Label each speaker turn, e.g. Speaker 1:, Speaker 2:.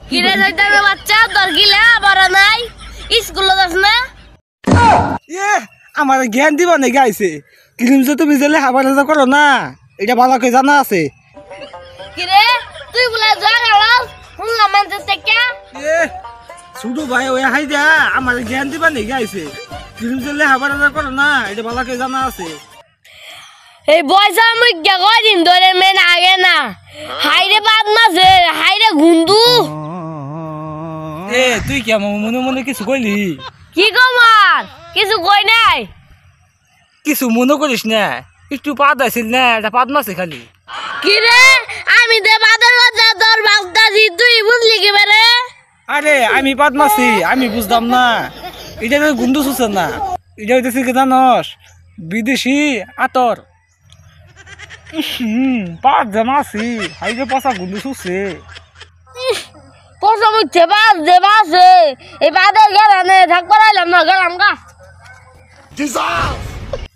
Speaker 1: কিরে শয়তানের বাচ্চা তোর গিলা বড় নাই স্কুলে যাস না
Speaker 2: এ আমার জ্ঞান দিবা নে গাইছে ক্রিম যে তুমি জেলে হাবার করো না এটা ভালো করে জানা আছে
Speaker 1: কিরে তুই বলে যা গেলাস শুনলাম মানতে থেকে
Speaker 2: এ শুধু ভাই ওই হাই যা আমার জ্ঞান দিবা নে গাইছে ক্রিম জেলে হাবার করো না এটা ভালো করে জানা আছে
Speaker 1: এই বয়সা মুই কয়দিন ধরে মেন আগে না হাইরে বাদ মাঝে হাইরে গুন্দু
Speaker 2: এ তুই কি আমার মনে মনে কিছু কইলি
Speaker 1: কি কমার কিছু কই নাই
Speaker 2: কিছু মনে করিস না একটু পাত আছিল না এটা পাত মাছে খালি
Speaker 1: কিরে আমি দে বাদের কথা তোর ভাবতাছি তুই বুঝলি কি বেরে
Speaker 2: আরে আমি পাত মাছি আমি বুঝতাম না এটা তো গুন্ডু সুসে না এটা হইতেছে কি জানস বিদেশি আতর পাত জামাছি হাইরে পচা গুন্ডু সুসে
Speaker 1: পয়সা মুই দেবাস এই বাদের গেলানে থাকবার আইলাম না গেলাম গা